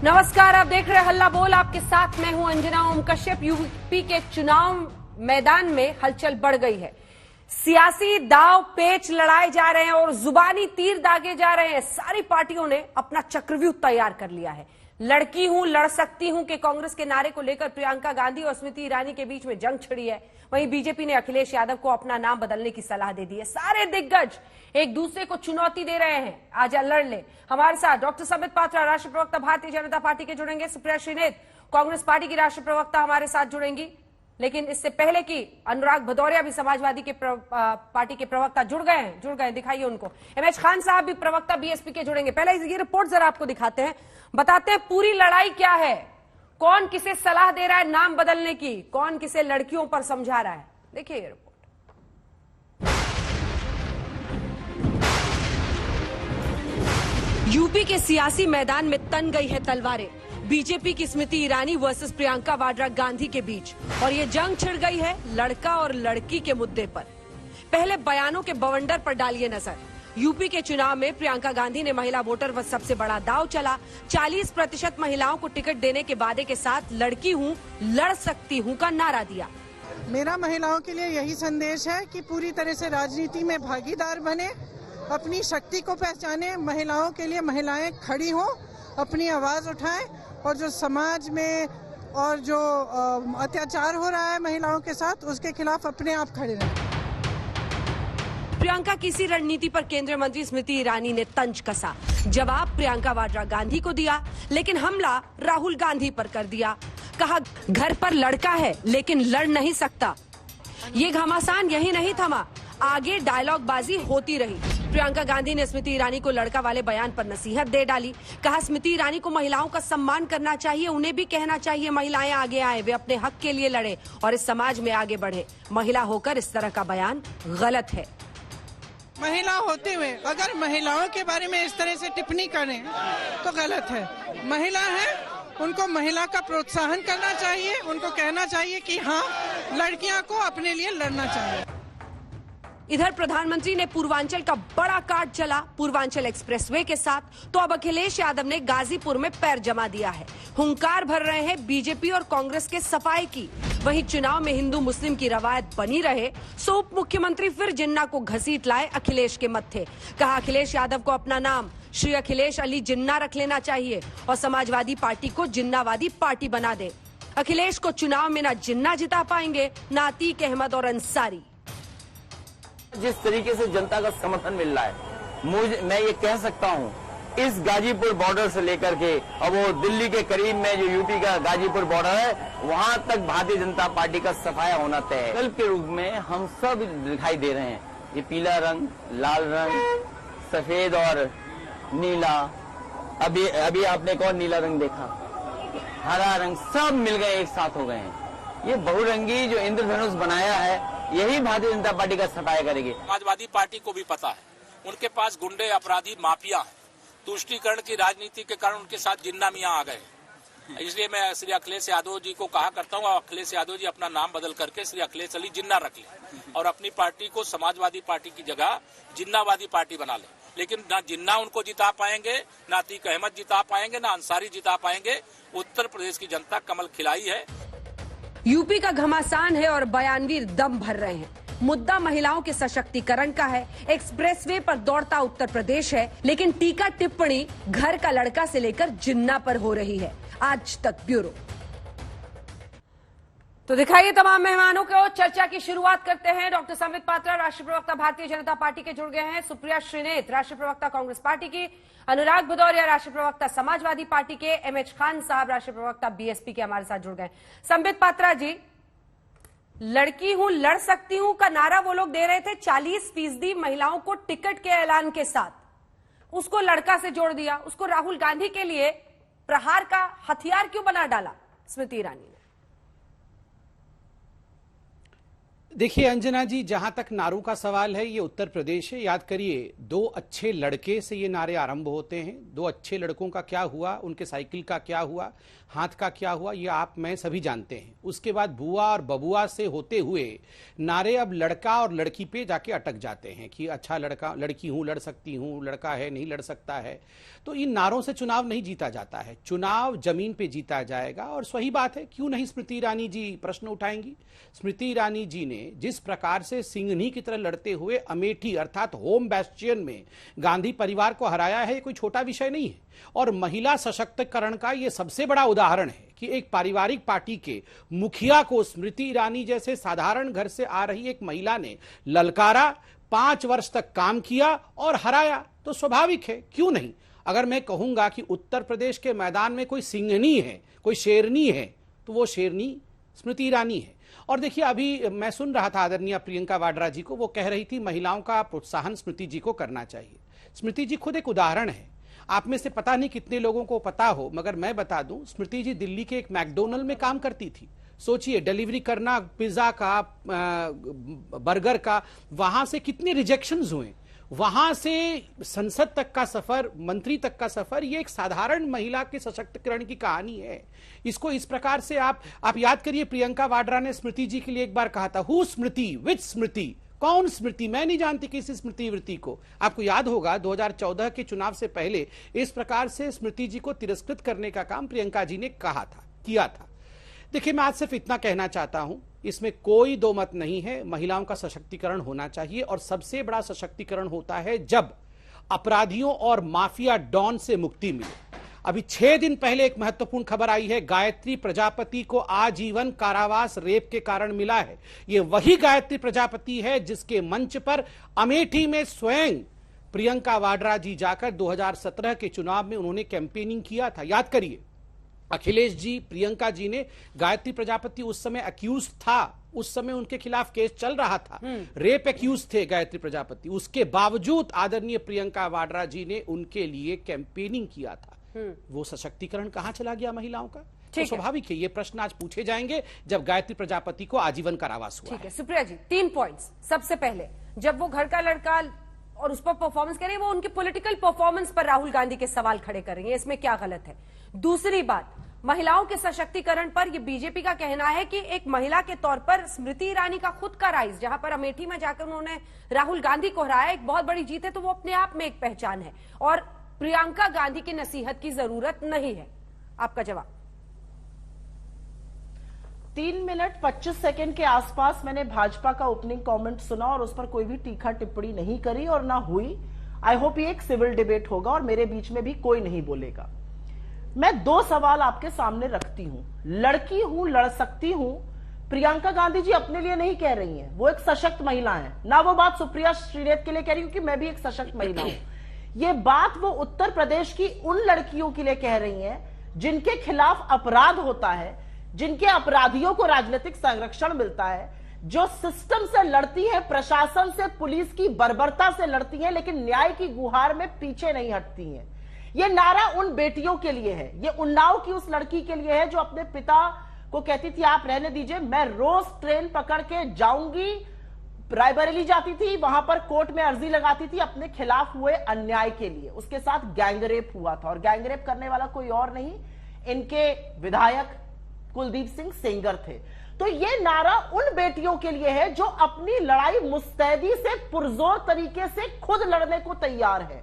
नमस्कार, आप देख रहे हैं हल्ला बोल। आपके साथ मैं हूं अंजना ओम कश्यप। यूपी के चुनाव मैदान में हलचल बढ़ गई है। सियासी दाव पेच लड़ाए जा रहे हैं और जुबानी तीर दागे जा रहे हैं। सारी पार्टियों ने अपना चक्रव्यूह तैयार कर लिया है। लड़की हूं, लड़ सकती हूं के कांग्रेस के नारे को लेकर प्रियंका गांधी और स्मृति ईरानी के बीच में जंग छिड़ी है। वहीं बीजेपी ने अखिलेश यादव को अपना नाम बदलने की सलाह दे दी है। सारे दिग्गज एक दूसरे को चुनौती दे रहे हैं, आजा लड़ ले। हमारे साथ डॉक्टर संबित पात्रा, राष्ट्रीय प्रवक्ता भारतीय जनता पार्टी के जुड़ेंगे। सुप्रिया श्रीनेत, कांग्रेस पार्टी की राष्ट्रीय प्रवक्ता, हमारे साथ जुड़ेंगी। लेकिन इससे पहले की अनुराग भदौरिया भी समाजवादी के पार्टी के प्रवक्ता जुड़ गए, दिखाइए उनको। एमएच खान साहब भी प्रवक्ता बीएसपी के जुड़ेंगे। पहले ये रिपोर्ट जरा आपको दिखाते हैं, बताते हैं पूरी लड़ाई क्या है, कौन किसे सलाह दे रहा है नाम बदलने की, कौन किसे लड़कियों पर समझा रहा है। देखिए ये रिपोर्ट। यूपी के सियासी मैदान में तन गई है तलवारें। बीजेपी की स्मृति ईरानी वर्सेस प्रियंका वाड्रा गांधी के बीच, और ये जंग छिड़ गई है लड़का और लड़की के मुद्दे पर। पहले बयानों के बवंडर पर डालिए नजर। यूपी के चुनाव में प्रियंका गांधी ने महिला वोटर पर सबसे बड़ा दांव चला। 40% महिलाओं को टिकट देने के वादे के साथ लड़की हूं, लड़ सकती हूं का नारा दिया। मेरा महिलाओं के लिए यही संदेश है कि पूरी तरह से राजनीति में भागीदार बने, अपनी शक्ति को पहचाने, महिलाओं के लिए महिलाएं खड़ी हों, अपनी आवाज उठाएं और जो समाज में और जो अत्याचार हो रहा है महिलाओं के साथ, उसके खिलाफ अपने आप खड़े रहें। प्रियंका की इसी रणनीति पर केंद्रीय मंत्री स्मृति ईरानी ने तंज कसा। जवाब प्रियंका वाड्रा गांधी को दिया, लेकिन हमला राहुल गांधी पर कर दिया। कहा घर पर लड़का है लेकिन लड़ नहीं सकता। ये घमासान यही नहीं थमा, आगे डायलॉग बाजी होती रही। प्रियंका गांधी ने स्मृति ईरानी को लड़का वाले बयान पर नसीहत दे डाली। कहा स्मृति ईरानी को महिलाओं का सम्मान करना चाहिए, उन्हें भी कहना चाहिए महिलाएं आगे आए, वे अपने हक के लिए लड़े और इस समाज में आगे बढ़े। महिला होकर इस तरह का बयान गलत है। महिला होते हुए अगर महिलाओं के बारे में इस तरह से टिप्पणी करें तो गलत है। महिला है, उनको महिला का प्रोत्साहन करना चाहिए, उनको कहना चाहिए कि हाँ, लड़कियां को अपने लिए लड़ना चाहिए। इधर प्रधानमंत्री ने पूर्वांचल का बड़ा कार्ड चला पूर्वांचल एक्सप्रेसवे के साथ, तो अब अखिलेश यादव ने गाजीपुर में पैर जमा दिया है। हुंकार भर रहे हैं बीजेपी और कांग्रेस के सफाई की। वहीं चुनाव में हिंदू मुस्लिम की रवायत बनी रहे, सो उप मुख्यमंत्री फिर जिन्ना को घसीट लाए अखिलेश के मत्थे। कहा अखिलेश यादव को अपना नाम श्री अखिलेश अली जिन्ना रख लेना चाहिए और समाजवादी पार्टी को जिन्नावादी पार्टी बना दे। अखिलेश को चुनाव में न जिन्ना जिता पाएंगे, न अतीक अहमद और अंसारी। जिस तरीके से जनता का समर्थन मिल रहा है, मैं ये कह सकता हूँ, इस गाजीपुर बॉर्डर से लेकर के अब वो दिल्ली के करीब में जो यूपी का गाजीपुर बॉर्डर है, वहां तक भारतीय जनता पार्टी का सफाया होना तय है। विकल्प के रूप में हम सब दिखाई दे रहे हैं। ये पीला रंग, लाल रंग, सफेद और नीला, अभी आपने एक और नीला रंग देखा, हरा रंग, सब मिल गए, एक साथ हो गए हैं। ये बहुरंगी जो इंद्रधनुष बनाया है, यही भारतीय जनता पार्टी का सफाया करेगी। समाजवादी पार्टी को भी पता है, उनके पास गुंडे, अपराधी, माफिया है। तुष्टीकरण की राजनीति के कारण उनके साथ जिन्ना मियां आ गए। इसलिए मैं श्री अखिलेश यादव जी को कहा करता हूँ, अखिलेश यादव जी अपना नाम बदल करके श्री अखिलेश अली जिन्ना रख ले और अपनी पार्टी को समाजवादी पार्टी की जगह जिन्नावादी पार्टी बना ले। लेकिन ना जिन्ना उनको जिता पाएंगे, ना अतीक अहमद जिता पाएंगे, ना अंसारी जिता पाएंगे। उत्तर प्रदेश की जनता कमल खिलाई है। यूपी का घमासान है और बयानवीर दम भर रहे हैं। मुद्दा महिलाओं के सशक्तिकरण का है। एक्सप्रेसवे पर दौड़ता उत्तर प्रदेश है, लेकिन टीका टिप्पणी घर का लड़का से लेकर जिन्ना पर हो रही है। आज तक ब्यूरो। तो दिखाइए तमाम मेहमानों को। चर्चा की शुरुआत करते हैं। डॉक्टर संबित पात्रा, राष्ट्रीय प्रवक्ता भारतीय जनता पार्टी के जुड़ गए हैं। सुप्रिया श्रीनेत, राष्ट्रीय प्रवक्ता कांग्रेस पार्टी की। अनुराग भदौरिया, राष्ट्रीय प्रवक्ता समाजवादी पार्टी के। एमएच खान साहब, राष्ट्रीय प्रवक्ता बीएसपी के, हमारे साथ जुड़ गए। संबित पात्रा जी, लड़की हूं, लड़ सकती हूं का नारा वो लोग दे रहे थे 40% महिलाओं को टिकट के ऐलान के साथ, उसको लड़का से जोड़ दिया, उसको राहुल गांधी के लिए प्रहार का हथियार क्यों बना डाला स्मृति ईरानी ने? देखिए अंजना जी, जहां तक नारों का सवाल है, ये उत्तर प्रदेश है। याद करिए, 2 अच्छे लड़के से ये नारे आरंभ होते हैं। 2 अच्छे लड़कों का क्या हुआ, उनके साइकिल का क्या हुआ, हाथ का क्या हुआ, ये आप मैं सभी जानते हैं। उसके बाद बुआ और बबुआ से होते हुए नारे अब लड़का और लड़की पे जाके अटक जाते हैं कि अच्छा लड़का, लड़की हूं लड़ सकती हूं, लड़का है नहीं लड़ सकता है। तो इन नारों से चुनाव नहीं जीता जाता है, चुनाव जमीन पे जीता जाएगा। और सही बात है, क्यों नहीं स्मृति ईरानी जी प्रश्न उठाएंगी। स्मृति ईरानी जी ने जिस प्रकार से सिंघनी की तरह लड़ते हुए अमेठी अर्थात होम बैस्टियन में गांधी परिवार को हराया है, ये कोई छोटा विषय नहीं है। और महिला सशक्तिकरण का ये सबसे बड़ा उदाहरण है कि एक पारिवारिक पार्टी के मुखिया को स्मृति ईरानी जैसे साधारण घर से आ रही एक महिला ने ललकारा, 5 वर्ष तक काम किया और हराया। तो स्वाभाविक है, क्यों नहीं। अगर मैं कहूंगा कि उत्तर प्रदेश के मैदान में कोई सिंघनी है, कोई शेरनी है, तो वो शेरनी स्मृति ईरानी है। और देखिए, अभी मैं सुन रहा था आदरणीय प्रियंका वाड्रा जी को, वो कह रही थी महिलाओं का प्रोत्साहन स्मृति जी को करना चाहिए। स्मृति जी खुद एक उदाहरण है। आप में से पता नहीं कितने लोगों को पता हो, मगर मैं बता दूं, स्मृति जी दिल्ली के एक मैकडोनल्ड में काम करती थी। सोचिए, डिलीवरी करना पिज्जा का, बर्गर का, वहां से कितने रिजेक्शंस हुए, वहां से संसद तक का सफर, मंत्री तक का सफर। ये एक साधारण महिला के सशक्तिकरण की कहानी है। इसको इस प्रकार से आप याद करिए, प्रियंका वाड्रा ने स्मृति जी के लिए एक बार कहा था, हु स्मृति, विच स्मृति, कौन स्मृति, मैं नहीं जानती किसी स्मृति वृत्ति को। आपको याद होगा 2014 के चुनाव से पहले इस प्रकार से स्मृति जी को तिरस्कृत करने का काम प्रियंका जी ने कहा था, किया था। देखिए, मैं आज सिर्फ इतना कहना चाहता हूं, इसमें कोई दो मत नहीं है, महिलाओं का सशक्तिकरण होना चाहिए। और सबसे बड़ा सशक्तिकरण होता है जब अपराधियों और माफिया डॉन से मुक्ति मिले। अभी 6 दिन पहले एक महत्वपूर्ण खबर आई है, गायत्री प्रजापति को आजीवन कारावास रेप के कारण मिला है। यह वही गायत्री प्रजापति है जिसके मंच पर अमेठी में स्वयं प्रियंका वाड्रा जी जाकर 2017 के चुनाव में उन्होंने कैंपेनिंग किया था। याद करिए, अखिलेश जी, प्रियंका जी ने, गायत्री प्रजापति उस समय अक्यूज था, उस समय उनके खिलाफ केस चल रहा था, रेप अक्यूज थे गायत्री प्रजापति। उसके बावजूद आदरणीय प्रियंका वाड्रा जी ने उनके लिए कैंपेनिंग किया था। वो सशक्तिकरण कहां चला गया महिलाओं का? तो स्वाभाविक है, ये प्रश्न आज पूछे जाएंगे जब गायत्री प्रजापति को आजीवन कारावास हुआ। ठीक है सुप्रिया जी, 3 पॉइंट्स। सबसे पहले, जब वो घर का लड़का और उस पर परफॉर्मेंस कर रही है, वो उनके पॉलिटिकल परफॉर्मेंस पर राहुल गांधी के सवाल खड़े कर रही है, इसमें क्या गलत है? दूसरी बात, महिलाओं के सशक्तिकरण पर ये बीजेपी का कहना है कि एक महिला के तौर पर स्मृति ईरानी का खुद का राइज, जहां पर अमेठी में जाकर उन्होंने राहुल गांधी को हराया, एक बहुत बड़ी जीत है, तो वो अपने आप में एक पहचान है और प्रियंका गांधी की नसीहत की जरूरत नहीं है। आपका जवाब? 3 मिनट 25 सेकंड के आसपास मैंने भाजपा का ओपनिंग कमेंट सुना और उस पर कोई भी तीखा टिप्पणी नहीं करी और ना हुई। आई होप ये एक सिविल डिबेट होगा और मेरे बीच में भी कोई नहीं बोलेगा। मैं 2 सवाल आपके सामने रखती हूं। लड़की हूं, लड़ सकती हूं, प्रियंका गांधी जी अपने लिए नहीं कह रही हैं, वो एक सशक्त महिला है ना। वो बात सुप्रिया श्रीनेत के लिए कह रही हूं कि मैं भी एक सशक्त महिला हूं। ये बात वो उत्तर प्रदेश की उन लड़कियों के लिए कह रही हैं जिनके खिलाफ अपराध होता है, जिनके अपराधियों को राजनीतिक संरक्षण मिलता है, जो सिस्टम से लड़ती है, प्रशासन से, पुलिस की बर्बरता से लड़ती है, लेकिन न्याय की गुहार में पीछे नहीं हटती हैं। ये नारा उन बेटियों के लिए है, ये उन्नाव की उस लड़की के लिए है जो अपने पिता को कहती थी आप रहने दीजिए, मैं रोज ट्रेन पकड़ के जाऊंगी, रायबरेली जाती थी, वहां पर कोर्ट में अर्जी लगाती थी अपने खिलाफ हुए अन्याय के लिए। उसके साथ गैंगरेप हुआ था और गैंगरेप करने वाला कोई और नहीं, इनके विधायक कुलदीप सिंह सेंगर थे। तो ये नारा उन बेटियों के लिए है जो अपनी लड़ाई मुस्तैदी से, पुरजोर तरीके से खुद लड़ने को तैयार है।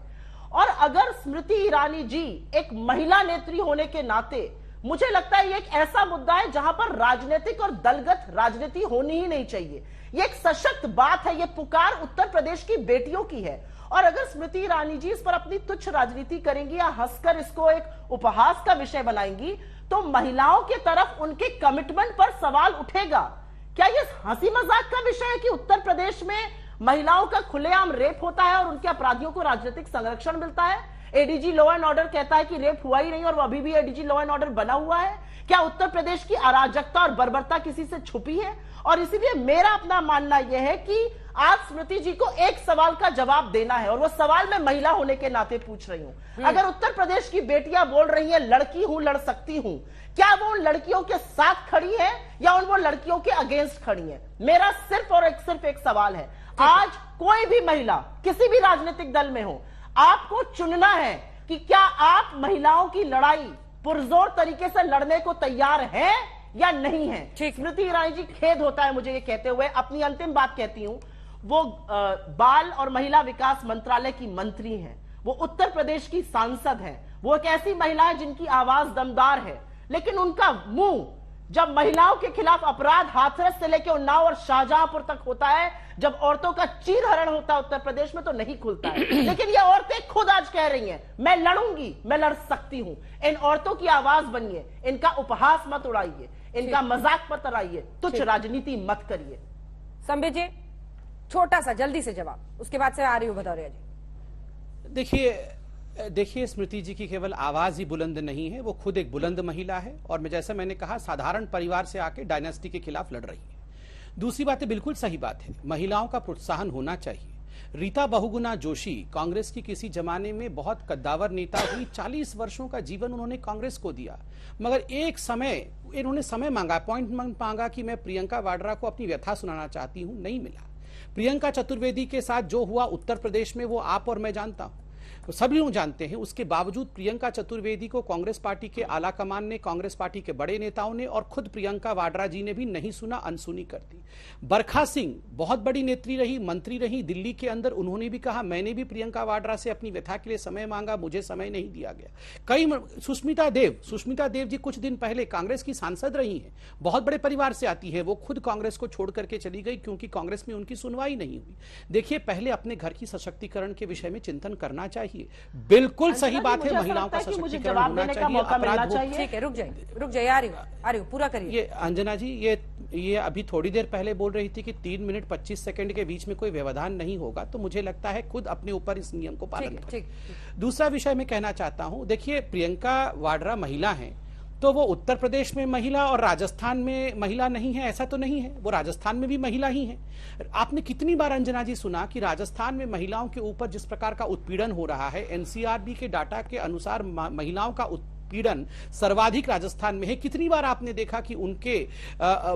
और अगर स्मृति ईरानी जी एक महिला नेत्री होने के नाते, मुझे लगता है ये एक ऐसा मुद्दा है जहां पर राजनीतिक और दलगत राजनीति होनी ही नहीं चाहिए। ये एक सशक्त बात है, ये पुकार उत्तर प्रदेश की बेटियों की है। और अगर स्मृति ईरानी जी इस पर अपनी तुच्छ राजनीति करेंगी या हंसकर इसको एक उपहास का विषय बनाएंगी, तो महिलाओं की तरफ उनके कमिटमेंट पर सवाल उठेगा। क्या ये हंसी मजाक का विषय है कि उत्तर प्रदेश में महिलाओं का खुलेआम रेप होता है और उनके अपराधियों को राजनीतिक संरक्षण मिलता है? एडीजी लॉ एंड ऑर्डर कहता है कि रेप हुआ ही नहीं और वो अभी भी एडीजी लॉ एंड ऑर्डर बना हुआ है। क्या उत्तर प्रदेश की अराजकता और बर्बरता किसी से छुपी है? और इसीलिए मेरा अपना मानना यह है कि आज स्मृति जी को एक सवाल का जवाब देना है और वो सवाल मैं महिला होने के नाते पूछ रही हूं। अगर उत्तर प्रदेश की बेटियां बोल रही हैं लड़की हूं, लड़ सकती हूं, क्या वो उन लड़कियों के साथ खड़ी है या उन वो लड़कियों के अगेंस्ट खड़ी है? मेरा सिर्फ और सिर्फ एक सवाल है। आज कोई भी महिला किसी भी राजनीतिक दल में हो, आपको चुनना है कि क्या आप महिलाओं की लड़ाई पुरजोर तरीके से लड़ने को तैयार हैं या नहीं है। स्मृति ईरानी जी, खेद होता है मुझे ये कहते हुए, अपनी अंतिम बात कहती हूं। वो बाल और महिला विकास मंत्रालय की मंत्री हैं, वो उत्तर प्रदेश की सांसद हैं, वो एक ऐसी महिला है जिनकी आवाज दमदार है, लेकिन उनका मुंह जब महिलाओं के खिलाफ अपराध हाथरस से लेकर उन्नाव और शाहजहांपुर तक होता है, जब औरतों का चीरहरण होता है उत्तर प्रदेश में, तो नहीं खुलता है। लेकिन ये औरतें खुद आज कह रही हैं मैं लड़ूंगी, मैं लड़ सकती हूं। इन औरतों की आवाज बनिए, इनका उपहास मत उड़ाइए, इनका मजाक मत उड़ाइए, तुच्छ राजनीति मत करिए। संबित जी, छोटा सा जल्दी से जवाब, उसके बाद से आ रही हूं भदौरिया जी। देखिए स्मृति जी की केवल आवाज ही बुलंद नहीं है, वो खुद एक बुलंद महिला है और जैसा मैंने कहा साधारण परिवार से आके डायनेस्टी के खिलाफ लड़ रही है। दूसरी बात है, बिल्कुल सही बात है, महिलाओं का प्रोत्साहन होना चाहिए। रीता बहुगुणा जोशी कांग्रेस की किसी जमाने में बहुत कद्दावर नेता हुई, 40 वर्षों का जीवन उन्होंने कांग्रेस को दिया, मगर एक समय इन्होंने समय मांगा, अपॉइंटमेंट मांगा कि मैं प्रियंका वाड्रा को अपनी व्यथा सुनाना चाहती हूं, नहीं मिला। प्रियंका चतुर्वेदी के साथ जो हुआ उत्तर प्रदेश में, वो आप और मैं जानता हूं, तो सभी लोग जानते हैं। उसके बावजूद प्रियंका चतुर्वेदी को कांग्रेस पार्टी के आला कमान ने, कांग्रेस पार्टी के बड़े नेताओं ने और खुद प्रियंका वाड्रा जी ने भी नहीं सुना, अनसुनी कर दी। बरखा सिंह बहुत बड़ी नेत्री रही, मंत्री रही दिल्ली के अंदर, उन्होंने भी कहा मैंने भी प्रियंका वाड्रा से अपनी व्यथा के लिए समय मांगा, मुझे समय नहीं दिया गया। कई सुष्मिता देव जी कुछ दिन पहले कांग्रेस की सांसद रही हैं, बहुत बड़े परिवार से आती है, वो खुद कांग्रेस को छोड़ करके चली गई क्योंकि कांग्रेस में उनकी सुनवाई नहीं हुई। देखिए, पहले अपने घर की सशक्तिकरण के विषय में चिंतन करना चाहिए। बिल्कुल सही बात है, महिलाओं का सशक्तिकरण होना चाहिए, अपराध चाहिए। ठीक है, रुक जाइए, आ रही हूं, पूरा करिए। ये अंजना जी, ये अभी थोड़ी देर पहले बोल रही थी कि 3 मिनट 25 सेकंड के बीच में कोई व्यवधान नहीं होगा, तो मुझे लगता है खुद अपने ऊपर इस नियम को पालन करें। दूसरा विषय मैं कहना चाहता हूं, देखिए प्रियंका वाड्रा महिला है, तो वो उत्तर प्रदेश में महिला और राजस्थान में महिला नहीं है ऐसा तो नहीं है, वो राजस्थान में भी महिला ही है। आपने कितनी बार अंजना जी सुना कि राजस्थान में महिलाओं के ऊपर जिस प्रकार का उत्पीड़न हो रहा है, एनसीआरबी के डाटा के अनुसार महिलाओं का उत्पीड़न सर्वाधिक राजस्थान में है। कितनी बार आपने देखा कि उनके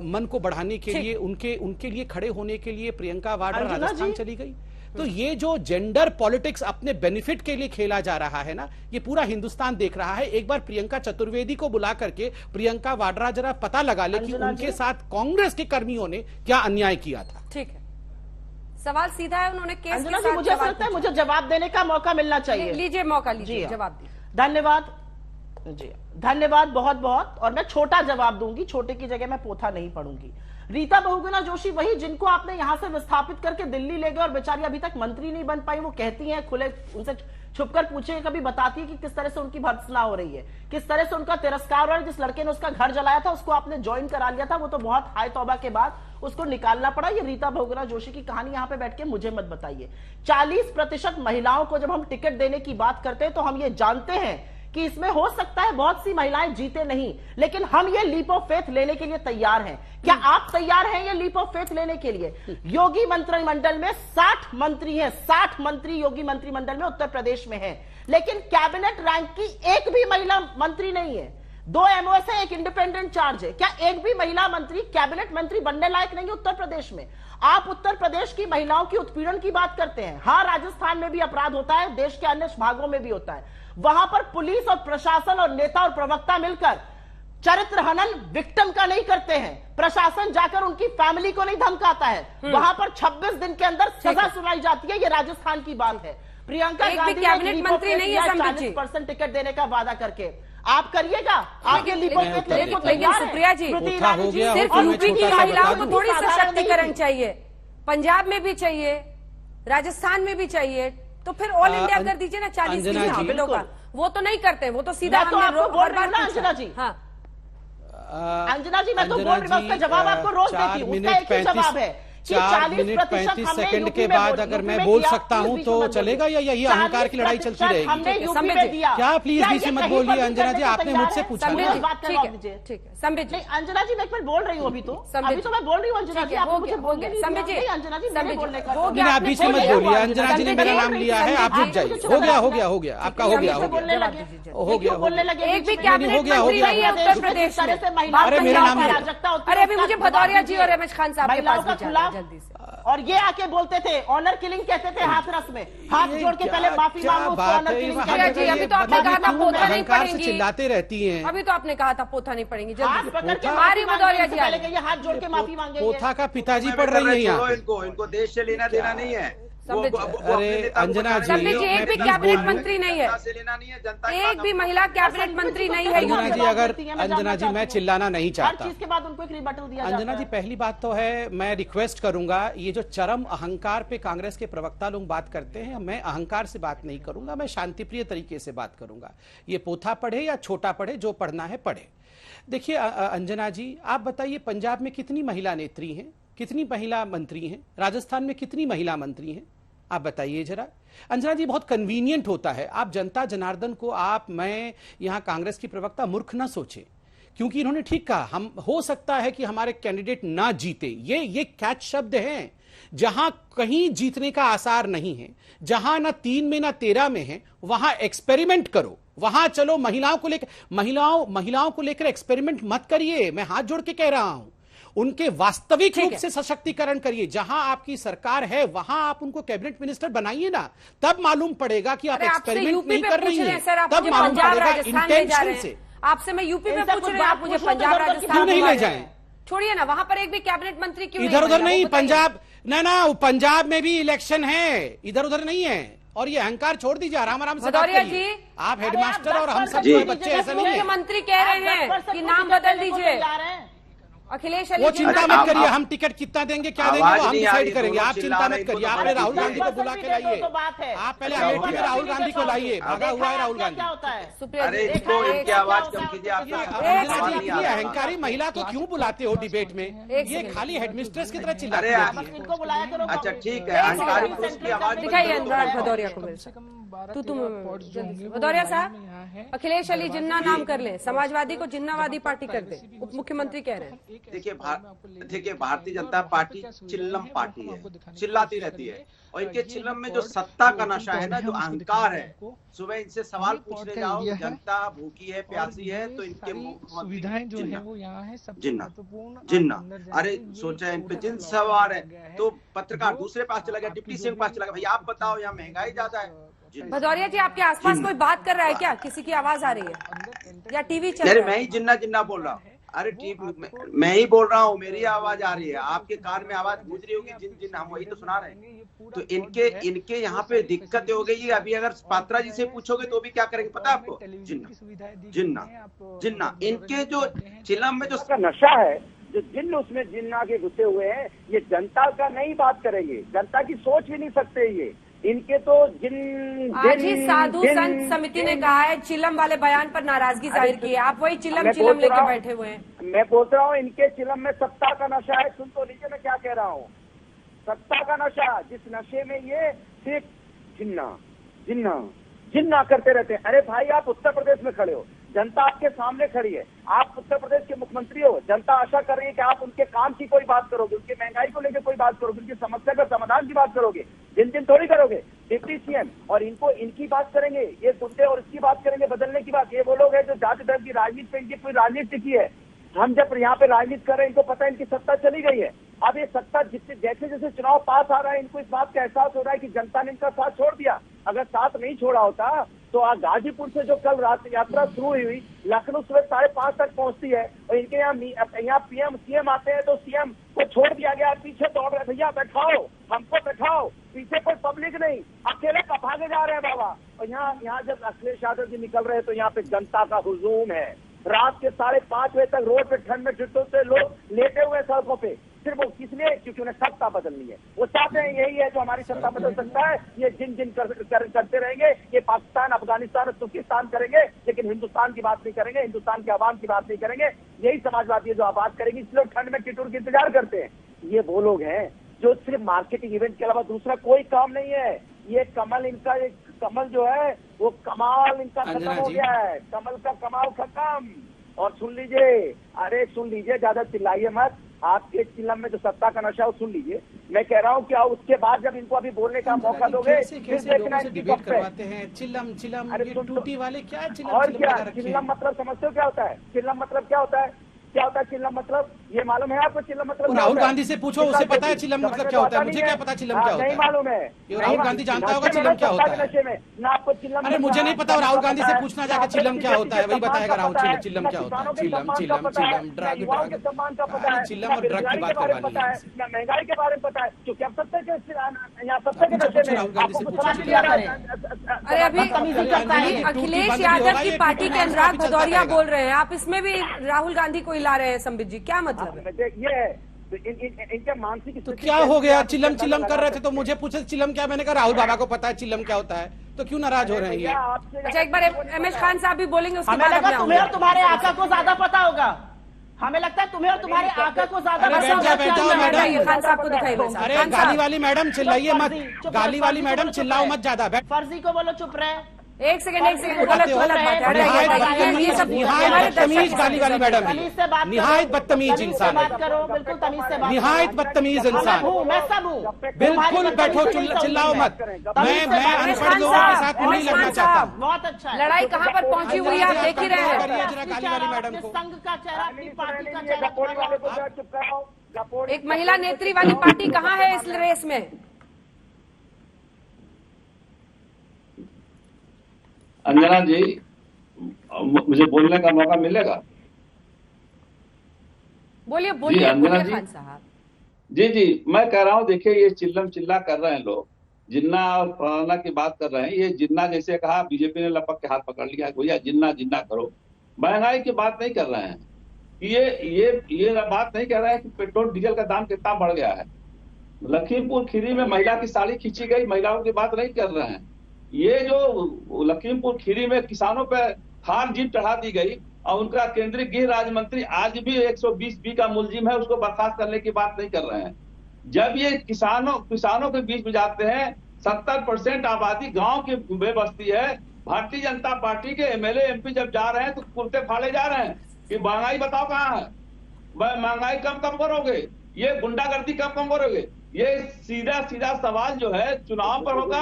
मन को बढ़ाने के लिए, उनके लिए खड़े होने के लिए प्रियंका वाड्रा राजस्थान चली गई। तो ये जो जेंडर पॉलिटिक्स अपने बेनिफिट के लिए खेला जा रहा है ना, ये पूरा हिंदुस्तान देख रहा है। एक बार प्रियंका चतुर्वेदी को बुला करके प्रियंका वाड्रा जरा पता लगा ले कि उनके साथ कांग्रेस के कर्मियों ने क्या अन्याय किया था। ठीक है, सवाल सीधा है, उन्होंने केस के साथ मुझे लगता है मुझे जवाब देने का मौका मिलना चाहिए। लीजिए मौका, लीजिए जवाब दीजिए। धन्यवाद जी, धन्यवाद बहुत बहुत। और मैं छोटा जवाब दूंगी, छोटे की जगह मैं पोथा नहीं पढ़ूंगी। रीता बहुगुणा जोशी वही जिनको आपने यहां से विस्थापित करके दिल्ली ले गए और बेचारी अभी तक मंत्री नहीं बन पाई, वो कहती हैं, खुले उनसे छुपकर पूछे, कभी बताती है कि किस तरह से उनकी भर्त्सना हो रही है, किस तरह से उनका तिरस्कार हो रहा है। जिस लड़के ने उसका घर जलाया था उसको आपने ज्वाइन करा लिया था, वो तो बहुत हाय तौबा के बाद उसको निकालना पड़ा। ये रीता बहुगुणा जोशी की कहानी यहां पे बैठ के मुझे मत बताइए। 40% महिलाओं को जब हम टिकट देने की बात करते हैं तो हम ये जानते हैं कि इसमें हो सकता है बहुत सी महिलाएं जीते नहीं, लेकिन हम ये लीप ऑफ फेथ लेने के लिए तैयार हैं। क्या आप तैयार हैं ये लीप ऑफ फेथ लेने के लिए? योगी मंत्रिमंडल में 60 मंत्री हैं, 60 मंत्री योगी मंत्रिमंडल में उत्तर प्रदेश में हैं, लेकिन कैबिनेट रैंक की एक भी महिला मंत्री नहीं है। 2 एमओएस है, एक इंडिपेंडेंट चार्ज है। क्या एक भी महिला मंत्री कैबिनेट मंत्री बनने लायक नहीं है उत्तर प्रदेश में? आप उत्तर प्रदेश की महिलाओं की उत्पीड़न की बात करते हैं। हाँ, राजस्थान में भी अपराध होता है, देश के अन्य भागों में भी होता है। वहां पर पुलिस और प्रशासन और नेता और प्रवक्ता मिलकर चरित्र हनन विक्टिम का नहीं करते हैं। प्रशासन जाकर उनकी फैमिली को नहीं धमकाता है। वहां पर 26 दिन के अंदर सजा सुनाई जाती है। ये राजस्थान की बात है। प्रियंका गांधी कैबिनेट मंत्री नहीं है, 40% टिकट देने का वादा करके आप करिएगा? आपके लीप ऑफ फेथ लेने को तैयार है? सुप्रिया जी, सिर्फ यूपी की महिलाओं को थोड़ी सशक्तिकरण चाहिए, पंजाब में भी चाहिए, राजस्थान में भी चाहिए, तो फिर ऑल इंडिया कर दीजिए ना 40 बिलों का। वो तो नहीं करते, वो तो सीधा अंजना जी। हाँ अंजना जी, मैं तो बोल रही हूँ, उसका जवाब आपको रोज देती हूँ। उसका एक ही जवाब है 4 मिनट 35 सेकंड के बाद अगर मैं बोल सकता हूं तो चलेगा, या यही अहंकार की लड़ाई चलती रहेगी? क्या प्लीज बीच में मत बोलिए अंजना जी, आपने मुझसे पूछा। ठीक है संबित जी, अंजना जी मैं बोल रही हूँ, अभी तो मैं बोल रही हूँ अंजना जी, आप मुझे बोलने नहीं संबित जी, अंजना जी मैंने बोलने का नहीं, आप बीच में मत बोलिए। अंजना जी ने मेरा नाम लिया है, आप रुक जाइए। हो गया आपका हो गया बोलने लगे। एक भी कैबिनेट मंत्री नहीं है उत्तर प्रदेश में। अरे मेरा नाम अरे अभी मुझे भदौरिया जी और रमेश खान साहब के पास भी जाना है जल्दी से। और ये आके बोलते थे ऑनर किलिंग कहते थे हाथरस में, हाथ जोड़ के पहले माफी मांगो उसको ऑनर किलिंग। अभी तो आपने कहा था पोथा नहीं पड़ेंगी, चिल्लाते रहती हैं। अभी तो आपने कहा था पोथा नहीं पड़ेंगी, हाथ पकड़ के हमारी भदौरिया जी ये हाथ जोड़ के माफी मांगे। पोथा का पिताजी पढ़ रही है यहाँ। इनको देश से लेना देना नहीं है। अरे अंजना जी, एक भी कैबिनेट मंत्री नहीं है, एक भी महिला कैबिनेट मंत्री नहीं है। अंजना जी मैं चिल्लाना नहीं चाहता। चीज के बाद उनको एक रिबटल दिया अंजना जी पहली बात तो है, मैं रिक्वेस्ट करूंगा, ये जो चरम अहंकार पे कांग्रेस के प्रवक्ता लोग बात करते हैं, मैं अहंकार से बात नहीं करूंगा, मैं शांतिप्रिय तरीके से बात करूंगा। ये पोथा पढ़े या छोटा पढ़े, जो पढ़ना है पढ़े। देखिए अंजना जी, आप बताइए पंजाब में कितनी महिला नेत्री हैं, कितनी महिला मंत्री हैं, राजस्थान में कितनी महिला मंत्री हैं, आप बताइए जरा। अंजना जी बहुत कन्वीनियंट होता है, आप जनता जनार्दन को, आप, मैं, यहाँ कांग्रेस की प्रवक्ता मूर्ख ना सोचे, क्योंकि इन्होंने ठीक कहा, हम हो सकता है कि हमारे कैंडिडेट ना जीते। ये कैच शब्द हैं। जहां कहीं जीतने का आसार नहीं है, जहां ना 3 में ना 13 में है, वहां एक्सपेरिमेंट करो, वहां चलो। महिलाओं को लेकर एक्सपेरिमेंट मत करिए, मैं हाथ जोड़ के कह रहा हूं। उनके वास्तविक रूप से सशक्तिकरण करिए। जहां आपकी सरकार है वहां आप उनको कैबिनेट मिनिस्टर बनाइए ना, तब मालूम पड़ेगा कि आप एक्सपेरिमेंट नहीं कर रही हैं, तब मालूम पड़ेगा इंटेंशन से। आपसे मैं यूपी में पूछ रही हूँ, आप मुझे पंजाब राजस्थान क्यों नहीं ले जाएं? छोड़िए ना, वहां पर एक भी कैबिनेट मंत्री क्यों इधर उधर नहीं, पंजाब ना पंजाब में भी इलेक्शन है, इधर उधर नहीं है। और ये अहंकार छोड़ दीजिए, आराम से बात करिए। आप हेडमास्टर और हम सब जो बच्चे ऐसे नहीं है। मुख्यमंत्री कह रहे हैं कि नाम बदल दीजिए। अखिलेश, वो चिंता मत करिए, हम टिकट कितना देंगे क्या देंगे वो हम डिसाइड करेंगे। आप चिंता मत करिए, आपने राहुल गांधी को बुला के लाइए। आप पहले अमेठी में राहुल गांधी को लाइए, भागा हुआ है राहुल गांधी। अहंकारी महिला को क्यों बुलाते हो डिबेट में? ये खाली हेडमिस्ट्रेस की तरह चिल्लाते हैं। अच्छा ठीक है, दिखाइए भदौरिया को। भदौरिया साहब, अखिलेश अली जिन्ना नाम कर ले, समाजवादी को जिन्नावादी पार्टी कर दे, उप मुख्यमंत्री कह रहे हैं। देखिए भारतीय जनता पार्टी चिल्लम पार्टी है, चिल्लाती रहती है, और इनके चिल्लम में जो सत्ता का नशा है ना, जो अहंकार है, सुबह इनसे सवाल पूछने जाओ, जनता भूखी है, प्यासी है, तो इनके सुविधाएं जो है वो यहाँ है जिन्ना। अरे सोचा इन पे जिन सवार है, तो पत्रकार दूसरे पास चला गया, डिप्टी सीएम के पास चला गया, भाई आप बताओ यहाँ महंगाई ज्यादा है। भदौरिया जी, आपके आसपास कोई बात कर रहा है क्या? किसी की आवाज आ रही है या टीवी चल रहा है? मैं ही जिन्ना बोल रहा हूँ। अरे मैं ही बोल रहा हूँ, मेरी आवाज आ रही है, आपके कान में आवाज गूंज रही होगी, जिन हम वही तो सुना रहे हैं। तो इनके यहाँ पे दिक्कत हो गई है। अभी अगर पात्रा जी से पूछोगे तो भी क्या करेंगे पता है आपको? जिन्ना इनके जो चिलम में जो नशा है, जो जिन्न उसमें जिन्ना के घुसे हुए हैं, ये जनता का नहीं बात करेंगे, जनता की सोच भी नहीं सकते ये। इनके तो आज ही साधु संत समिति ने कहा है, चिलम वाले बयान पर नाराजगी जाहिर की है। आप वही चिलम लेके बैठे हुए हैं। मैं बोल रहा हूँ इनके चिलम में सत्ता का नशा है। सुन तो लीजिए मैं क्या कह रहा हूँ, सत्ता का नशा, जिस नशे में ये सिर्फ जिन्ना करते रहते हैं। अरे भाई, आप उत्तर प्रदेश में खड़े हो, जनता आपके सामने खड़ी है, आप उत्तर प्रदेश के मुख्यमंत्री हो, जनता आशा कर रही है कि आप उनके काम की कोई बात करोगे, उनके महंगाई को लेकर कोई बात करोगे, उनकी समस्या का समाधान की बात करोगे। जिन थोड़ी करोगे, डिप्टी सीएम और इनकी बात करेंगे, ये गुंडे और इसकी बात करेंगे, बदलने की बात। ये वो लोग हैं जो जाति धर्म की राजनीति पे इनकी पूरी राजनीति की है। हम जब यहाँ पे राजनीति कर रहे हैं, इनको पता है इनकी सत्ता चली गई है। अब ये सत्ता जैसे जैसे चुनाव पास आ रहा है, इनको इस बात का एहसास हो रहा है कि जनता ने इनका साथ छोड़ दिया। अगर साथ नहीं छोड़ा होता तो गाजीपुर से जो कल रात यात्रा शुरू हुई, लखनऊ सुबह 5:30 तक पहुंचती है, और इनके यहाँ पीएम सीएम आते हैं तो सीएम को छोड़ दिया गया, पीछे दौड़ रहे, भैया बैठाओ, हमको बैठाओ, पीछे कोई पब्लिक नहीं, अकेले भागे जा रहे हैं बाबा। और यहाँ जब अखिलेश यादव जी निकल रहे हैं तो यहाँ पे जनता का हुजूम है। रात के 5:30 बजे तक रोड पे ठंड में ठिठुरते लोग लेटे हुए सड़कों पे, सिर्फ वो किसलिए? क्योंकि उन्हें सत्ता बदलनी है। वो चाहते हैं यही है जो हमारी सत्ता बदल सकता है। ये जिन करते रहेंगे, ये पाकिस्तान, अफगानिस्तान और तुर्किस्तान करेंगे, लेकिन हिंदुस्तान की बात नहीं करेंगे, हिंदुस्तान के आवाम की बात नहीं करेंगे। यही समाजवादी है जो आवाज करेगी, इसलिए ठंड में टिटूर की इंतजार करते हैं। ये वो लोग हैं जो सिर्फ मार्केटिंग इवेंट के अलावा दूसरा कोई काम नहीं है। ये कमल इनका, ये कमल जो है वो कमाल इनका खत्म हो गया है, कमल का कमाल खत्म। और सुन लीजिए, अरे सुन लीजिए, ज्यादा चिल्लाइए मत, आपके चिल्लम में जो सत्ता का नशा है वो सुन लीजिए। मैं कह रहा हूँ क्या उसके बाद जब इनको अभी बोलने का मौका दोगे फिर देखना इनकी डिबेट गप्पे। करवाते हैं। चिल्लम चिल्लम, अरे ये टूटी वाले क्या है? चिल्लम और चिल्लम क्या लगा रखे हैं। चिल्लम मतलब समझते हो क्या होता है? चिल्लम मतलब क्या होता है? क्या होता है चिल्लम मतलब? ये मालूम है आपको चिल्लम मतलब क्या राहुल होता है? गांधी से पूछो, उसे पता है चिल्लम मतलब क्या होता है? मुझे क्या पता चिल्लम क्या होता नहीं है? मालूम है। ये राहुल गांधी जानता होगा चिल्लम क्या होता है? नशे में ना आपको चिल्लम। अरे मुझे नहीं पता, राहुल गांधी से पूछना जाके चिल्लम क्या होता है, वही बताएगा राहुल चिल्लम क्या होता है। चिल्लम चिल्लम चिल्लम ड्रग ड्रग, सम्मान का पता है, चिल्लम और ड्रग की बात करवानी पता है, है। ना महंगाई के बारे में पता है, क्योंकि अब सत्ता के यहाँ सत्ता के नशे में राहुल गांधी से आपको पूछो। समझ नहीं आ रहा है। अरे अभी अखिलेश यादव की पार्टी के अनुराग भदौरिया बोल रहे हैं, आप इसमें भी राहुल गांधी को हिला रहे हैं संबित जी, क्या मतलब है? ये है इनके मानसिक तो क्या हो गया? चिल्लम चिल्लम कर रहे थे तो मुझे पूछे चिल्लम क्या, मैंने कहा राहुल बाबा को पता है चिल्लम क्या होता है, तो क्यों नाराज हो रहे हैं ये? अच्छा, एक बार एमएच खान साहब भी बोलेंगे, उसके हमें बाद लगा मैं तुम्हें और आऊंगा। तुम्हारे आका को ज्यादा पता होगा। हमें लगता है तुम्हें और तुम्हारे आका को ज्यादा अरे पता बैठ जाओ, बैठ जाओ होगा। मैडम। खान साहब को दिखाइए भाई साहब। अरे खान गाली साहब, वाली मैडम चिल्लाइए मत, चुप गाली वाली रहो, मैडम चुप चिल्लाओ रहो। मत ज्यादा। बैठ फर्जी को बोलो चुप रहे। एक सेकंड गलत गलत बात है। निहायत ये सब बदतमीज, निहायत बदतमीज गाली वाली मैडम तमीज से बात करो, निहायत बदतमीज तमीज से इंसान बात है, करो, बिल्कुल तमीज से बात निहायत करो। बदतमीज मैं इंसान। हूँ, मैं सब हूँ। बिल्कुल बैठो, चिल्लाओ मत। मैं अनपढ़ लोगों के साथ नहीं लड़ना चाहता। बहुत अच्छा। लड़ाई कहाँ पर पहुंची हुई है, आप देख ही रहे हैं। जरा गाली वाली मैडम को। संघ का चेहरा, अपनी पार्टी का चेहरा। एक महिला नेत्री वाली पार्टी कहाँ है इस रेस में? अंजना जी, मुझे बोलने का मौका मिलेगा? बोलिए जी, बोलिए अंजना बोलिए जी। खान साहब। जी, मैं कह रहा हूँ, देखिए ये चिल्लम चिल्ला कर रहे हैं लोग, जिन्ना और फलाना की बात कर रहे हैं। ये जिन्ना जैसे कहा, बीजेपी ने लपक के हाथ पकड़ लिया, भैया जिन्ना जिन्ना करो। महंगाई की बात नहीं कर रहे हैं, ये बात नहीं कर रहे हैं कि पेट्रोल डीजल का दाम कितना बढ़ गया है। लखीमपुर खीरी में महिला की साड़ी खींची गई, महिलाओं की बात नहीं कर रहे हैं। ये जो लखीमपुर खीरी में किसानों पे थार जीप चढ़ा दी गई और उनका केंद्रीय गृह राज्य मंत्री आज भी 120B का मुलजिम है, उसको बर्खास्त करने की बात नहीं कर रहे हैं। जब ये किसानों के बीच में जाते हैं, 70% आबादी गांव की बस्ती है। भारतीय जनता पार्टी के MLA MP जब जा रहे हैं तो कुर्ते फाड़े जा रहे हैं कि महंगाई बताओ कहाँ है, महंगाई कम करोगे, ये गुंडागर्दी कम करोगे। ये सीधा सवाल जो है चुनाव पर होगा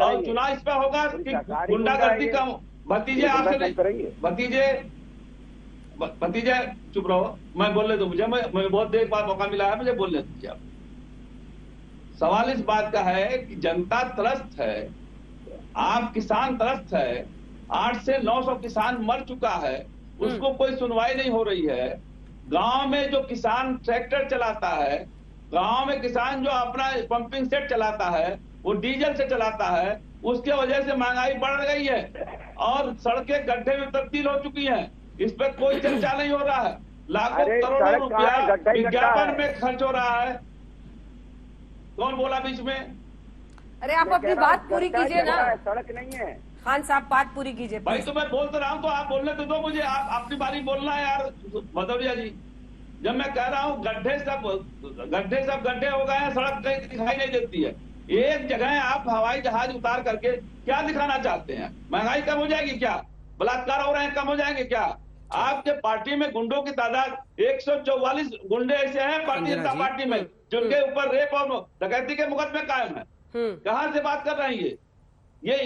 और चुनाव इस पर होगा कि गुंडागर्दी कम। भतीजे आपसे भतीजे चुप रहो, मैं बोलने दो मुझे, मैं बहुत देर बाद मौका मिला है, मुझे बोलने दीजिए आप। सवाल इस बात का है कि जनता त्रस्त है, आप किसान त्रस्त है। 800 से 900 किसान मर चुका है, उसको कोई सुनवाई नहीं हो रही है। गांव में जो किसान ट्रैक्टर चलाता है, गांव में किसान जो अपना पंपिंग सेट चलाता है, वो डीजल से चलाता है, उसके वजह से महंगाई बढ़ गई है और सड़कें गड्ढे में तब्दील हो चुकी हैं। इस पर कोई चर्चा नहीं हो रहा है। लाखों करोड़ों रुपया विज्ञापन में खर्च हो रहा है। कौन बोला बीच में? अरे आप अपनी बात पूरी कीजिए ना। सड़क नहीं है खान साहब, बात पूरी कीजिए भाई। please। तो मैं बोल तो रहा हूँ, तो आप बोलने तो दो मुझे, आप अपनी बारी बोलना है यार भदौरिया जी। जब मैं कह रहा हूँ गड्ढे सब गड्ढे हो गए हैं, सड़क कहीं दिखाई नहीं देती है। एक जगह आप हवाई जहाज उतार करके क्या दिखाना चाहते हैं? महंगाई कम हो जाएगी क्या? बलात्कार हो रहे हैं, कम हो जाएंगे क्या? आपके पार्टी में गुंडों की तादाद 144 गुंडे ऐसे हैं भारतीय जनता पार्टी में जिनके ऊपर रेप और डकैती के मुकदमे कायम है। कहां से बात कर रहे हैं? ये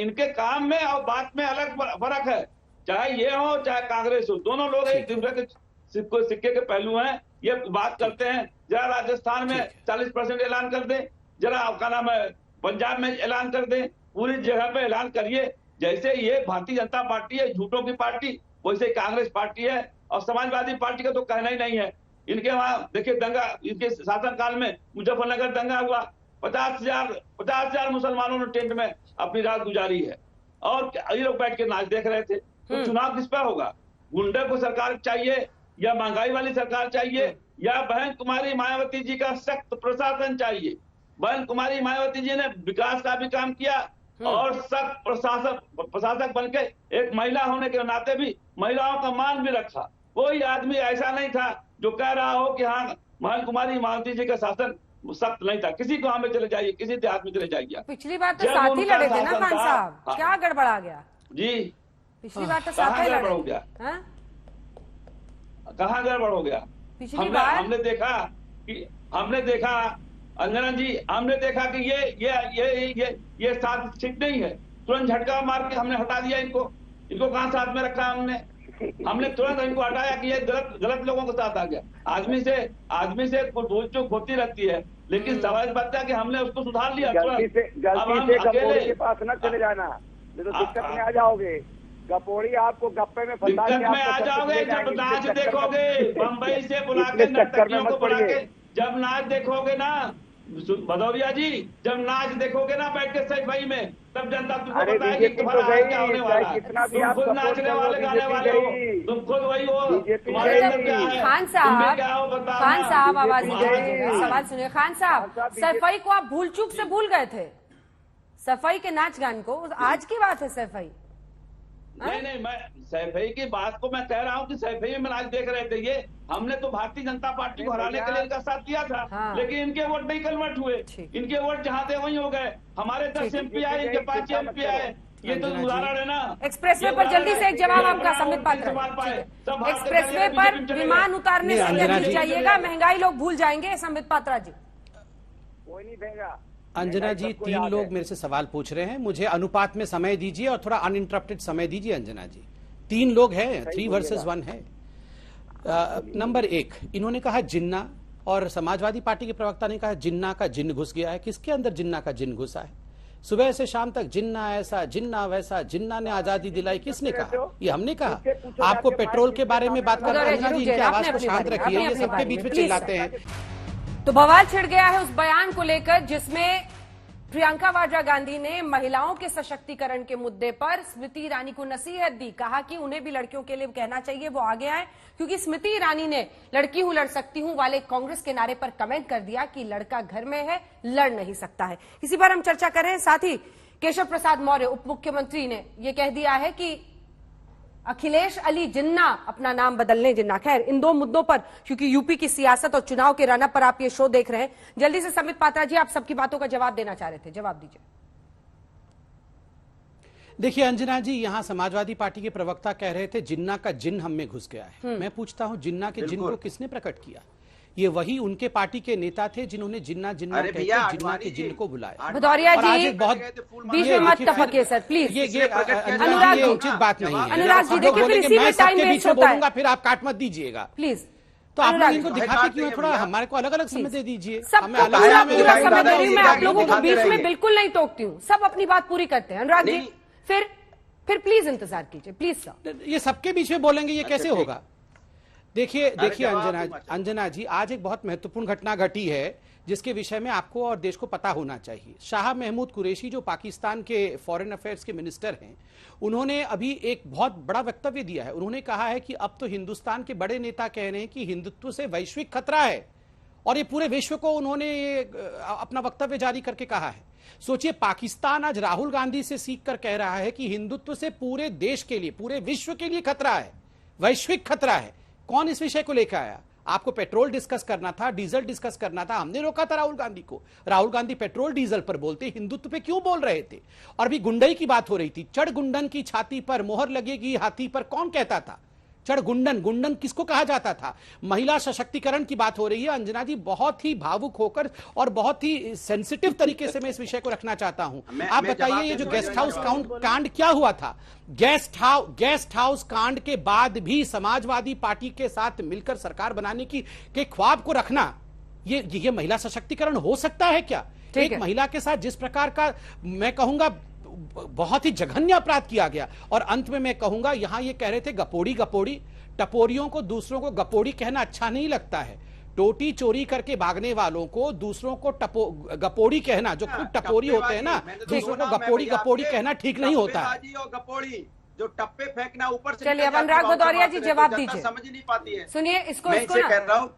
इनके काम में और बात में अलग फर्क है। चाहे ये हो चाहे कांग्रेस हो, दोनों लोग एक दूसरे के सिक्के के पहलू हैं। ये बात करते हैं, जरा राजस्थान में 40% ऐलान कर दे, जरा क्या नाम है पंजाब में ऐलान कर दे, पूरी जगह पे ऐलान करिए। जैसे ये भारतीय जनता पार्टी है झूठों की पार्टी, वैसे कांग्रेस पार्टी है और समाजवादी पार्टी का तो कहना ही नहीं है। इनके वहां देखिए दंगा, इनके शासन काल में मुजफ्फरनगर दंगा हुआ, 50,000 मुसलमानों ने टेंट में अपनी रात गुजारी है और ये लोग बैठ के नाच देख रहे थे। तो चुनाव किस पर होगा? गुंडे को सरकार चाहिए या महंगाई वाली सरकार चाहिए या बहन कुमारी मायावती जी का सख्त प्रशासन चाहिए? बहन कुमारी मायावती जी ने विकास का भी काम किया और सख्त प्रशासक बनके एक महिला होने के नाते भी महिलाओं का मान भी रखा। कोई आदमी ऐसा नहीं था जो कह रहा हो कि हाँ बहन कुमारी मायावती जी का शासन सख्त नहीं था। किसी गांव में चले जाइए, किसी देहात में चले जाइए। पिछली बार तो साथ ही लड़े थे ना खान साहब, क्या गड़बड़ा गया जी? पिछली बार तो साथ ही लड़े। हो गया? कहाँ गड़बड़ हो गया? हमने देखा अंजना जी, हमने देखा कि ये साथ ठीक नहीं है, तुरंत झटका मार के हमने हटा दिया इनको कहाँ साथ में रखा हमने तुरंत इनको हटाया कि ये गलत लोगों के साथ आ गया। आदमी से भूल चूक होती रहती है, लेकिन सवाल बात है कि हमने उसको सुधार लिया। गलती से गपोड़ी के पास न चले जाना, नहीं तो दिक्कत में आ जाओगे। गपोड़ी आपको गप्पे में फंसा के आ जाओगे। जब नाच देखोगे बम्बई से बुला के नर्तकियों को बुला के, जब नाच देखोगे ना भदौरिया जी, जब नाच देखोगे ना बैठ के सही में, तब जनता तुमको बताएगी कि तुम्हारा हाल क्या होने वाला है। तुम खुद नाचने वाले गाने वाले हो, तुम खुद वही हो, तुम्हारे अंदर क्या है? खान साहब आवाज दीजिए, सवाल सुनिए। खान साहब, सफाई को आप भूल चूक से भूल गए थे, सफाई के नाच गान को, आज की बात है सफाई। नहीं, मैं सैफई की बात को मैं कह रहा हूँ कि सैफई में आज देख रहे थे ये, हमने तो भारतीय जनता पार्टी को हराने के लिए इनका साथ दिया था। हाँ। लेकिन इनके वोट नहीं कन्वर्ट हुए, इनके वोट जहाँ थे वहीं हो गए। हमारे 10 MP आए, इनके 5 MP आए, ये तो उदाहरण है ना। एक्सप्रेसवे पर जल्दी से एक जवाब आपका संबित पात्रा। एक्सप्रेसवे पर विमान उतारने से चाहिएगा, महंगाई लोग भूल जाएंगे। संबित पात्रा जी, कोई नहीं देगा। अंजना जी, 3 लोग मेरे से सवाल पूछ रहे हैं, मुझे अनुपात में समय दीजिए और थोड़ा अनइंटरप्टेड समय दीजिए। अंजना जी, 3 लोग हैं, 3 वर्सेस 1 है। नंबर 1, इन्होंने कहा जिन्ना, और समाजवादी पार्टी के प्रवक्ता ने कहा जिन्ना का जिन्न घुस गया है। किसके अंदर जिन्ना का जिन्न घुसा है? सुबह से शाम तक जिन्ना ऐसा, जिन्ना वैसा, जिन्ना ने आजादी दिलाई, किसने कहा? ये हमने कहा। आपको पेट्रोल के बारे में बात करना है अंजना जी, इनकी आवाज को शांत रखिए, ये सबके बीच में चिल्लाते हैं। तो बवाल छिड़ गया है उस बयान को लेकर जिसमें प्रियंका वाड्रा गांधी ने महिलाओं के सशक्तिकरण के मुद्दे पर स्मृति ईरानी को नसीहत दी। कहा कि उन्हें भी लड़कियों के लिए कहना चाहिए वो आगे आए, क्योंकि स्मृति ईरानी ने लड़की हूं लड़ सकती हूं वाले कांग्रेस के नारे पर कमेंट कर दिया कि लड़का घर में है, लड़ नहीं सकता है। इसी पर हम चर्चा कर रहे हैं। साथ ही केशव प्रसाद मौर्य उप मुख्यमंत्री ने यह कह दिया है कि अखिलेश अली जिन्ना अपना नाम बदलने जिन्ना। खैर, इन 2 मुद्दों पर, क्योंकि यूपी की सियासत और चुनाव के रनअप पर आप ये शो देख रहे हैं, जल्दी से संबित पात्रा जी, आप सबकी बातों का जवाब देना चाह रहे थे, जवाब दीजिए। देखिए अंजना जी, यहां समाजवादी पार्टी के प्रवक्ता कह रहे थे जिन्ना का जिन्न हम में घुस गया है। मैं पूछता हूं, जिन्ना के जिन्न को किसने प्रकट किया? ये वही उनके पार्टी के नेता थे जिन्होंने जिन्ना जिन्ना कहते जिन्ना के जिन्न को बुलाया। भदौरिया जी, बीच में मत टपकिए सर प्लीज। ये अनुराग जी, उचित बात नहीं है। अनुराग जी, देखिए फिर इसी में टाइम वेस्ट होता है। बोलूंगा, फिर आप काट मत दीजिएगा प्लीज। तो आप लोग इनको दिखाते क्यों? थोड़ा हमारे को अलग अलग समय दे दीजिए। सब पूरा समय दे रही हूँ मैं, आप लोगों को बीच में बिल्कुल नहीं टोकती हूँ, सब अपनी बात पूरी करते हैं। अनुराग जी, फिर प्लीज इंतजार कीजिए, प्लीज सर। ये सबके बीच में बोलेंगे, ये कैसे होगा? देखिए अंजना जी, आज एक बहुत महत्वपूर्ण घटना घटी है जिसके विषय में आपको और देश को पता होना चाहिए। शाह महमूद कुरैशी जो पाकिस्तान के फॉरेन अफेयर्स के मिनिस्टर हैं, उन्होंने अभी एक बहुत बड़ा वक्तव्य दिया है। उन्होंने कहा है कि अब तो हिंदुस्तान के बड़े नेता कह रहे हैं कि हिंदुत्व से वैश्विक खतरा है, और ये पूरे विश्व को उन्होंने अपना वक्तव्य जारी करके कहा है। सोचिए, पाकिस्तान आज राहुल गांधी से सीख कर कह रहा है कि हिंदुत्व से पूरे देश के लिए, पूरे विश्व के लिए खतरा है, वैश्विक खतरा है। कौन इस विषय को लेकर आया? आपको पेट्रोल डिस्कस करना था, डीजल डिस्कस करना था, हमने रोका था राहुल गांधी को। राहुल गांधी पेट्रोल डीजल पर बोलते, हिंदुत्व पे क्यों बोल रहे थे? और भी गुंडई की बात हो रही थी, चढ़ गुंडन की छाती पर मोहर लगेगी हाथी पर, कौन कहता था? चढ़ गुंडन, गुंडन किसको कहा जाता था? महिला सशक्तिकरण की बात हो रही है। अंजना जी, बहुत ही भावुक होकर और बहुत ही सेंसिटिव तरीके से मैं इस विषय को रखना चाहता हूं। आप बताइए, ये जो गेस्ट हाउस कांड क्या हुआ था? गेस्ट हाउस कांड के बाद भी समाजवादी पार्टी के साथ मिलकर सरकार बनाने के ख्वाब को रखना, ये महिला सशक्तिकरण हो सकता है क्या? एक महिला के साथ जिस प्रकार का, मैं कहूंगा, बहुत ही जघन्य अपराध किया गया। और अंत में मैं कहूंगा, यहां ये कह रहे थे गपोड़ी गपोड़ी, टपोरियों को दूसरों को गपोड़ी कहना अच्छा नहीं लगता है। टोटी चोरी करके भागने वालों को दूसरों को गपोड़ी कहना, जो खुद टपोरी होते हैं ना, दूसरों को गपोड़ी गपोड़ी कहना ठीक नहीं होता है। गपोड़ी जो टप्पे फेंकना ऊपर से। चलिए, अब अनुराग भदौरिया जी जवाब दीजिए। समझ नहीं पाती है। सुनिए, इसको कह रहा हूँ,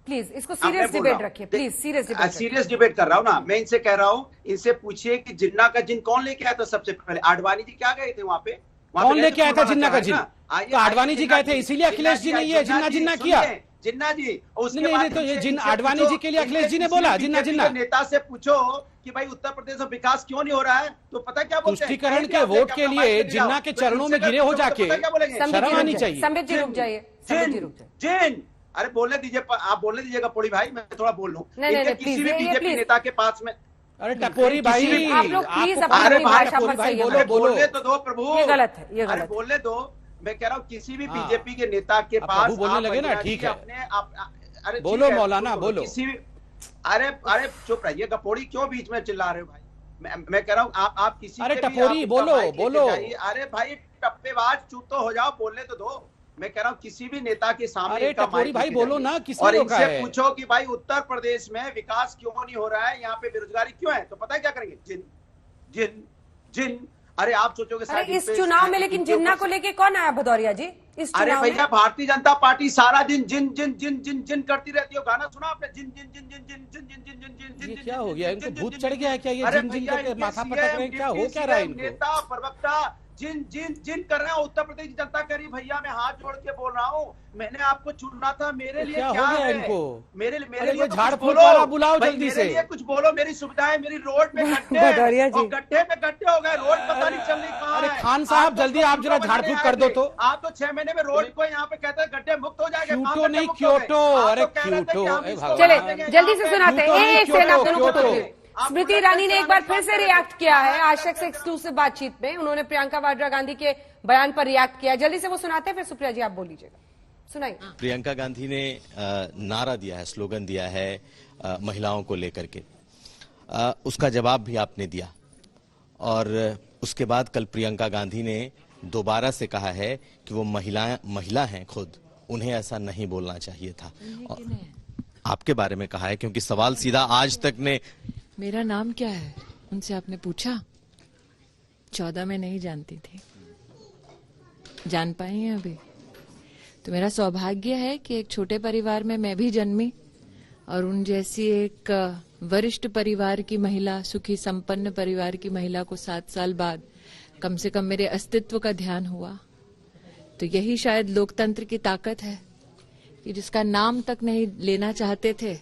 प्लीज इसको सीरियस डिबेट रखिए, प्लीज सीरियस डिबेट कर रहा हूँ ना। मैं इनसे कह रहा हूँ, इनसे पूछिए कि जिन्ना का जिन कौन लेके आया था सबसे पहले? आडवाणी जी क्या गए थे वहाँ पे? कौन लेके आया था जिन्ना का जिन? तो आडवाणी जी गए थे, इसीलिए अखिलेश जी ने ये जिन्ना किया। जिन्ना जी। और उसके नहीं, बाद तो ये इनसे आडवाणी पूछो, जी के लिए अखिलेश जी ने इनसे बोला, किसी जिन्ना बीजेपी जिन्ना के नेता से पूछो कि भाई उत्तर प्रदेश में विकास क्यों नहीं हो रहा है, तो पता क्या बोलते हैं, तुष्टीकरण कहेंगे के आप वोट लेके के अपना लिए माइक पे जिन्ना जाओ। के तो चरणों इनसे में गिरे हो पूछो तो जाके पता क्या बोलेंगे, शर्म आनी चाहिए। संबित जी रुक जाइए, संबित जी रुक जाइए। जिन अरे बोलने दीजिए, आप बोलने दीजिएगा पोड़ी भाई, मैं थोड़ा बोल लूं। नहीं, इनके किसी भी please, ये बीजेपी please। नेता के पास में, अरे टपोरी भाई, आप लोग प्लीज आपको अपनी भाई, भाषा टपोरी पर भाई, सही बोलो है। बोलो। बोलने तो दो प्रभु, ये गलत है, ये अरे गलत है। बोलने दो। मैं कह रहा हूँ किसी भी हाँ। बीजेपी के नेता के अब पास प्रभु बोलने आप लगे ना, महिला ठीक जी है। अपने अरे बोलो ठीक है, मौलाना, सुनो, बोलो। किसी भी अरे चुप रहिए, गपोड़ी क्यों बीच में चिल्ला रहे हो भाई। मैं कह रहा हूँ आप किसी अरे के भी टपोरी, आप बोलो, माइक लेके बोलो। जाइए। अरे भाई टप्पेबाज, चुप तो हो जाओ, बोलने तो दो। मैं कह रहा हूँ किसी भी नेता के सामने अरे इनका टपोरी माइक भाई, लेके बोलो जाइए ना, किसने और रोका इनसे है? पूछो कि भाई उत्तर प्रदेश में विकास क्यों नहीं हो रहा है, यहाँ पे बेरोजगारी क्यों है, तो पता है क्या करेंगे, जिन अरे आप सोचोगे अरे शायद इस इनपे- चुनाव में लेकिन इनके जिन्ना ऊपर को से- लेके कौन आया भदौरिया जी इस अरे चुनाव भैया में? भारतीय जनता पार्टी सारा दिन जिन करती रहती है। गाना सुना आपने, जिन ये क्या हो गया, इनको जिन, भूत जिन, चढ़ गया है क्या? ये अरे जिन भैया, करके इनके माथा CM, पटक रहे हैं, क्या हो डिप्टी क्या रहा है CM, इनको? नेता प्रवक्ता जिन कर रहे हैं। उत्तर प्रदेश की जनता कह रही भैया मैं हाथ जोड़ के बोल रहा हूँ, मैंने आपको चुना था, मेरे लिए क्या हो क्या गया है इनको? मेरे अरे लिए ये तो झाड़ कुछ फूक बोलो। वाला बुलाओ भाई, जल्दी मेरे से। लिए कुछ बोलो, मेरी सुविधाएं, मेरी रोड पे गड्ढे भदौरिया जी। और गड्ढे में गड्ढे हो गए, रोड पता नहीं चल रही कहाँ अरे है। खान साहब, तो जल्दी आप जरा झाड़ फूक कर दो तो। आप तो 6 महीने में रोड को यहाँ पे कहते हैं गड्ढे मुक्त हो जाएंगे। क्योटो कहाँ गड्ढे नहीं, मुक्त हो गए? क्योटो, आप अरे तो कह रहे थे कि क्योटो, हम ए इसको भगवान। चले बनाएंगे, जल्दी यहाँ से पे सुनाते हैं, क्योटो नहीं, एक सेकंड आप क्योटो, दोनों को क्योटो। तो स्मृति ईरानी ने एक बार फिर से रिएक्ट किया है आशक से एक्सक्लूसिव बातचीत में। उन्होंने प्रियंका वाड्रा गांधी के बयान पर रिएक्ट किया। जल्दी से वो सुनाते हैं, फिर सुप्रिया जी आप बोल लीजिएगा, सुनाइए। प्रियंका गांधी ने नारा दिया है, स्लोगन दिया है महिलाओं को लेकर के, उसका जवाब भी आपने दिया। और उसके बाद कल प्रियंका गांधी ने दोबारा से कहा है कि वो महिला हैं खुद, उन्हें ऐसा नहीं बोलना चाहिए था। आपके बारे में कहा है, क्योंकि सवाल सीधा आज तक ने, मेरा नाम क्या है उनसे आपने पूछा? 14 में नहीं जानती थी, जान पाई हैं अभी। तो मेरा सौभाग्य है कि एक छोटे परिवार में मैं भी जन्मी और उन जैसी एक वरिष्ठ परिवार की महिला, सुखी संपन्न परिवार की महिला को 7 साल बाद कम से कम मेरे अस्तित्व का ध्यान हुआ। तो यही शायद लोकतंत्र की ताकत है कि जिसका नाम तक नहीं लेना चाहते थे,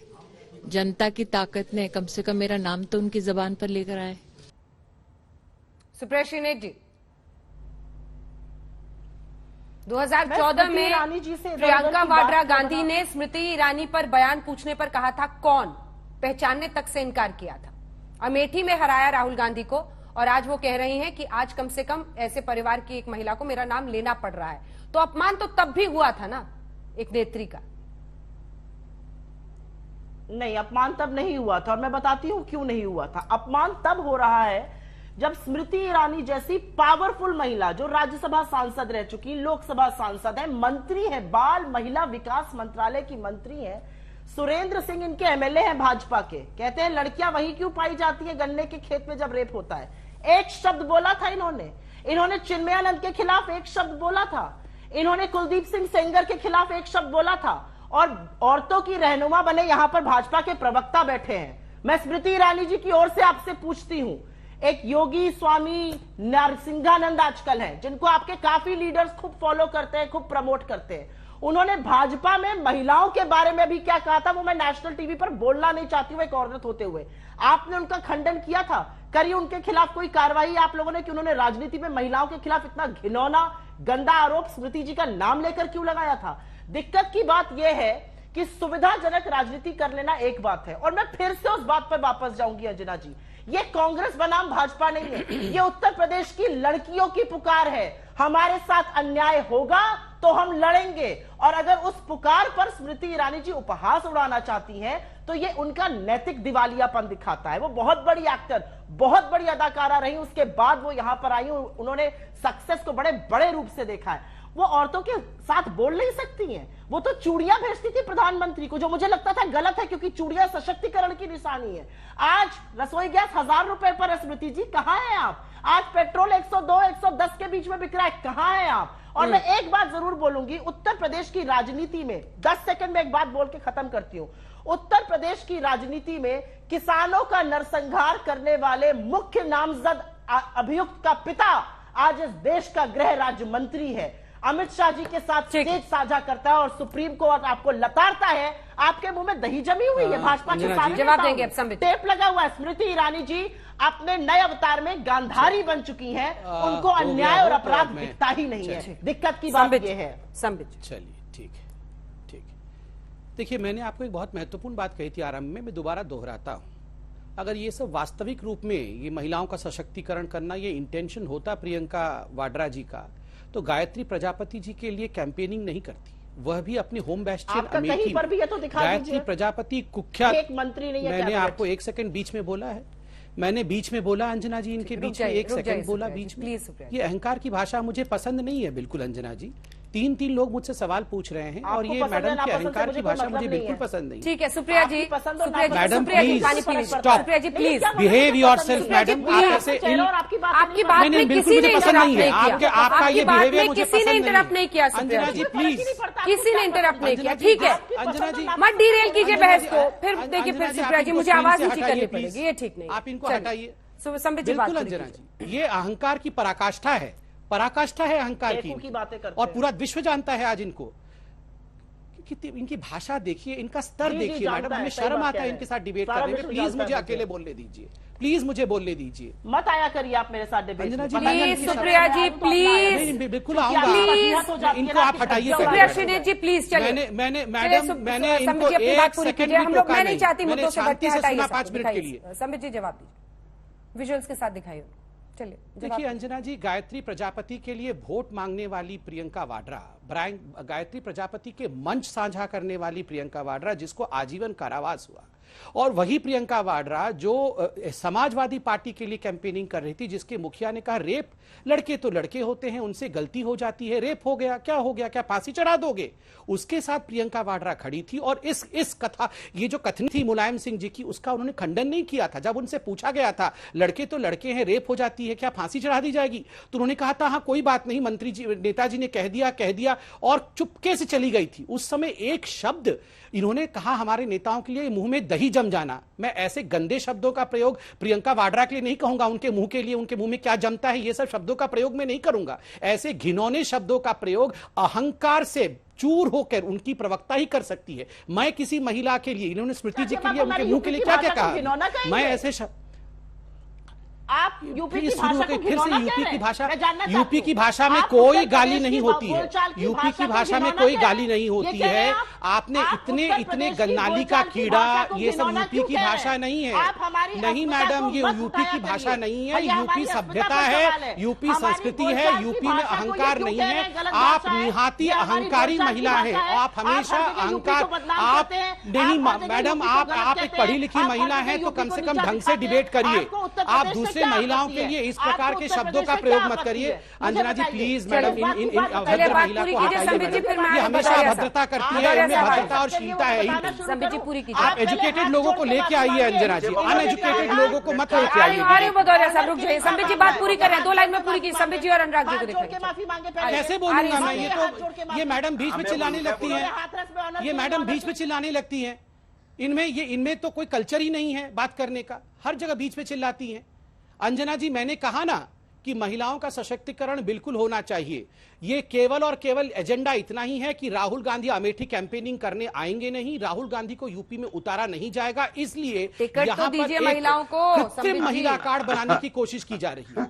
जनता की ताकत ने कम से कम मेरा नाम तो उनकी जबान पर लेकर आए। सुप्रिया श्रीनेत जी, 2014 में ईरानी जी से प्रियंका की बात वाड्रा कर गांधी रहा- ने स्मृति ईरानी पर बयान पूछने पर कहा था कौन, पहचानने तक से इनकार किया था। अमेठी में हराया राहुल गांधी को और आज वो कह रही हैं कि आज कम से कम ऐसे परिवार की एक महिला को मेरा नाम लेना पड़ रहा है। तो अपमान तो तब भी हुआ था ना एक नेत्री का। नहीं, अपमान तब नहीं हुआ था और मैं बताती हूं क्यों नहीं हुआ था। अपमान तब हो रहा है जब स्मृति ईरानी जैसी पावरफुल महिला, जो राज्यसभा सांसद रह चुकी, लोकसभा सांसद है, मंत्री है, बाल महिला विकास मंत्रालय की मंत्री है, सुरेंद्र सिंह इनके एमएलए हैं भाजपा के, कहते हैं लड़कियां वहीं क्यों पाई जाती है गन्ने के खेत में जब रेप होता है। एक शब्द बोला था इन्होंने चिन्मयानंद के खिलाफ एक शब्द बोला था, इन्होंने कुलदीप सिंह सेंगर के खिलाफ एक शब्द बोला था और औरतों की रहनुमा बने यहां पर भाजपा के प्रवक्ता बैठे हैं। मैं स्मृति ईरानी जी की ओर से आपसे पूछती हूं, एक योगी स्वामी नरसिंहानंद आजकल हैं, जिनको आपके काफी लीडर्स खूब फॉलो करते हैं, खूब प्रमोट करते हैं, उन्होंने भाजपा में महिलाओं के बारे में भी क्या कहा था वो मैं नेशनल टीवी पर बोलना नहीं चाहती हूं एक औरत होते हुए। आपने उनका खंडन किया था, करिए उनके खिलाफ कोई कार्रवाई आप लोगों ने कि उन्होंने राजनीति में महिलाओं के खिलाफ इतना घिनौना गंदा आरोप स्मृति जी का नाम लेकर क्यों लगाया था। दिक्कत की बात यह है कि सुविधाजनक राजनीति कर लेना एक बात है, और मैं फिर से उस बात पर वापस जाऊंगी अंजना जी, ये कांग्रेस बनाम भाजपा नहीं है, ये उत्तर प्रदेश की लड़कियों की पुकार है। हमारे साथ अन्याय होगा तो हम लड़ेंगे, और अगर उस पुकार पर स्मृति ईरानी जी उपहास उड़ाना चाहती हैं तो ये उनका नैतिक दिवालियापन दिखाता है। वो बहुत बड़ी एक्टर, बहुत बड़ी अदाकारा रही, उसके बाद वो यहां पर आई, उन्होंने सक्सेस को बड़े बड़े रूप से देखा है। वो औरतों के साथ बोल नहीं सकती हैं, वो तो चूड़ियां भेजती थी प्रधानमंत्री को, जो मुझे लगता था गलत है क्योंकि चूड़ियां सशक्तिकरण की निशानी है। आज रसोई गैस 1000 रुपए पर है, स्मृति जी कहां हैं आप? आज पेट्रोल 102 110 के बीच में बिक रहा है, कहां हैं आप? और मैं एक बात जरूर बोलूंगी, उत्तर प्रदेश की राजनीति में 10 सेकंड में एक बात बोल के खत्म करती हूं। उत्तर प्रदेश की राजनीति में किसानों का नरसंहार करने वाले मुख्य नामजद अभियुक्त का पिता आज इस देश का गृह राज्य मंत्री है। अमित शाह जी के साथ स्टेज साझा करता है और सुप्रीम कोर्ट आपको लताड़ता है, आपके मुंह में दही जमी हुई है। भाजपा के सारे जवाब देंगे अब संबित। टेप लगा हुआ है। स्मृति ईरानी जी अपने नए अवतार में गांधारी बन चुकी हैं, उनको अन्याय और अपराध दिखता ही नहीं है। दिक्कत की बात यह है। संबित चलिए ठीक है, ठीक है। देखिए, मैंने आपको एक बहुत महत्वपूर्ण बात कही थी आरंभ में, मैं दोबारा दोहराता हूं। अगर ये सब वास्तविक रूप में ये महिलाओं का सशक्तिकरण करना ये इंटेंशन होता प्रियंका वाड्रा जी का, तो गायत्री प्रजापति जी के लिए कैंपेनिंग नहीं करती। वह भी अपने होम बेस्टियन अमेठी पर भी ये तो दिखा गायत्री प्रजापति कुख्यात एक मंत्री नहीं है। मैंने आपको एक सेकंड बीच में बोला है, मैंने बीच में बोला अंजना जी, इनके बीच में एक सेकंड बोला बीच में। ये अहंकार की भाषा मुझे पसंद नहीं है बिल्कुल अंजना जी। तीन लोग मुझसे सवाल पूछ रहे हैं और ये मैडम के अहंकार की भाषा मुझे बिल्कुल पसंद नहीं। ठीक है Supriya ji, madam please stop, Supriya ji please behave yourself madam. आप ऐसे आपकी बात में किसी ने पसंद नहीं है आपका ये बिहेवियर, मुझे किसी ने इंटरप्ट नहीं किया। अंजना जी प्लीज, किसी ने इंटरप्ट नहीं किया। ठीक है अंजना जी, मत डिरेल कीजिए बहस को। फिर देखिए फिर सुप्रिया जी मुझे आवाज नीची करनी पड़ेगी, ये ठीक नहीं। आप इनको हटाइए। बिल्कुल अंजना जी, ये अहंकार की पराकाष्ठा है, पराकाष्ठा है अहंकार की बातें करते और पूरा विश्व जानता है आज इनको। इनकी भाषा देखिए, इनका स्तर देखिए मैडम, हमें शर्म आता है इनके साथ डिबेट करने में। प्लीज मुझे अकेले बोलने दीजिए, प्लीज मुझे बोलने दीजिए। मत आया करिए आप मेरे साथ debate. Anjana ji please, Supriya ji please, बिल्कुल आऊंगा, इनको आप हटाइए। सुप्रिया श्रीनेत जी प्लीज चलिए। मैंने इनको एक सेकंड भी टोका नहीं, मैंने शांति से सुना 5 मिनट के लिए। संबित जी जवाब दीजिए, विजुअल्स के साथ दिखाइए। चलिए देखिए अंजना जी, गायत्री प्रजापति के लिए वोट मांगने वाली प्रियंका वाड्रा, गायत्री प्रजापति के मंच साझा करने वाली प्रियंका वाड्रा, जिसको आजीवन कारावास हुआ, और वही प्रियंका वाड्रा जो समाजवादी पार्टी के लिए कैंपेनिंग कर रही थी, जिसके मुखिया ने कहा रेप लड़के तो लड़के होते हैं, उनसे गलती हो जाती है, रेप हो गया क्या हो गया, क्या फांसी चढ़ा दोगे। उसके साथ प्रियंका वाड्रा खड़ी थी और इस कथा, ये जो कथनी थी मुलायम सिंह जी की, उसका उन्होंने खंडन नहीं किया था। जब उनसे पूछा गया था लड़के तो लड़के हैं, रेप हो जाती है, क्या फांसी चढ़ा दी जाएगी, तो उन्होंने कहा था हाँ कोई बात नहीं, मंत्री जी नेताजी ने कह दिया और चुपके से चली गई थी। उस समय एक शब्द इन्होंने कहा हमारे नेताओं के लिए मुंह में दही जम जाना। मैं ऐसे गंदे शब्दों का प्रयोग प्रियंका वाड्रा के लिए नहीं कहूंगा, उनके मुंह के लिए, उनके मुंह में क्या जमता है ये सब शब्दों का प्रयोग मैं नहीं करूंगा। ऐसे घिनौने शब्दों का प्रयोग अहंकार से चूर होकर उनकी प्रवक्ता ही कर सकती है। मैं किसी महिला के लिए, इन्होंने स्मृति जी के लिए, उनके मुंह के लिए क्या क्या कहा, मैं ऐसे आप यूपी की भाषा को फिर से यूपी की भाषा में कोई गाली नहीं होती है, यूपी की भाषा में कोई गाली नहीं होती है। आपने इतने गन्नाली का कीड़ा, ये सब यूपी की भाषा नहीं है। नहीं मैडम, ये यूपी की भाषा नहीं है, यूपी सभ्यता है, यूपी संस्कृति है, यूपी में अहंकार नहीं है। आप निहाती अहंकारी महिला है, आप हमेशा अहंकार, आप नहीं मैडम, आप एक पढ़ी लिखी महिला है तो कम से कम ढंग से डिबेट करिए। आप दूसरे महिलाओं के लिए इस प्रकार के शब्दों का प्रयोग मत करिए। अंजना जी प्लीज मैडम, इन अभद्र महिला को हटाइए। ये हमेशा अभद्रता करती है, इनमें भद्रता और शीलता है ही। आप एजुकेटेड लोगों को लेके आइए अंजना जी, अनएजुकेटेड लोगों को मत लेके आइए। संबित जी बात पूरी कर रहे हैं, 2 लाइन में पूरी की। संबित जी और अनुराग जी को दिखाइए। कैसे बोलूंगा मैं, ये मैडम बीच में चिल्लाने लगती है, ये मैडम बीच में चिल्लाने लगती है। इनमें तो कोई कल्चर ही नहीं है बात करने का, हर जगह बीच में चिल्लाती हैं। अंजना जी मैंने कहा ना कि महिलाओं का सशक्तिकरण बिल्कुल होना चाहिए। ये केवल और केवल एजेंडा इतना ही है कि राहुल गांधी अमेठी कैंपेनिंग करने आएंगे नहीं, राहुल गांधी को यूपी में उतारा नहीं जाएगा, इसलिए यहाँ पर महिलाओं को कृत्रिम महिला कार्ड बनाने की कोशिश की जा रही है।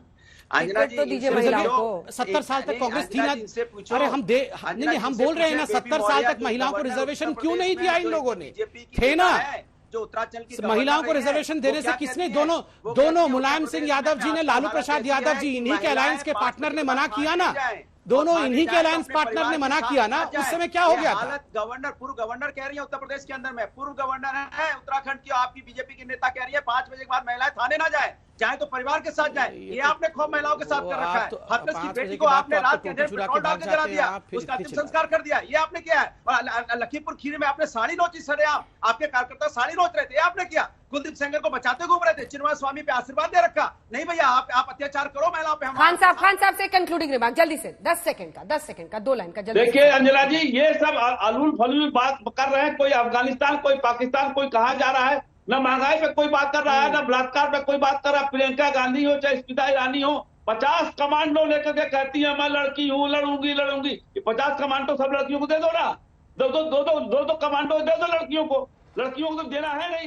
तो दीजिए महिलाओं को। 70 साल तक कांग्रेस थी ना, अरे हम बोल रहे हैं ना 70 साल तक महिलाओं को रिजर्वेशन क्यों नहीं दिया इन लोगों ने, थे ना। जो उत्तरांचल की महिलाओं को रिजर्वेशन देने से किसने, दोनों मुलायम सिंह यादव जी ने, लालू प्रसाद यादव जी, इन्हीं के अलायंस के पार्टनर ने मना किया ना, दोनों इन्हीं के अलायंस पार्टनर ने मना किया ना। उस समय क्या हो गया था? पूर्व गवर्नर कह रही है उत्तर प्रदेश के अंदर में, पूर्व गवर्नर है उत्तराखंड की, आपकी बीजेपी की नेता कह रही है 5 बजे के बाद महिलाएं थाने ना जाए तो परिवार के साथ जाए। ये आपने खूब महिलाओं के साथ कर रखा है। हथरस की बेटी को आपने रात के डेढ़ पेट्रोल डाल के जला दिया, उसका अंतिम संस्कार कर दिया, ये आपने किया है। और लखीमपुर खीरी में आपने साड़ी नोची सरेआम, आपके कार्यकर्ता साड़ी नोच रहे थे, आपने किया। कुलदीप सेंगर को बचाते घूम रहे थे, चिन्मय स्वामी पे आशीर्वाद दे रखा। नहीं भैया, आप अत्याचार करो महिलाओं पे। खान साहब से कंक्लूडिंग रिमार्क जल्दी से, 10 सेकंड का 2 लाइन का जल्दी। देखिए अंजना जी, ये सब अलूल फलूल बात कर रहे हैं। कोई अफगानिस्तान, कोई पाकिस्तान, कोई कहा जा रहा है। न महंगाई पे कोई बात कर रहा है, न बलात्कार पे कोई बात कर रहा है। प्रियंका गांधी हो चाहे स्मृति ईरानी हो, 50 कमांडो लेकर के कहती है मैं लड़की हूं, लड़ूंगी। 50 कमांडो सब लड़कियों को दे दो ना, दो कमांडो दे दो लड़कियों को तो देना है नहीं।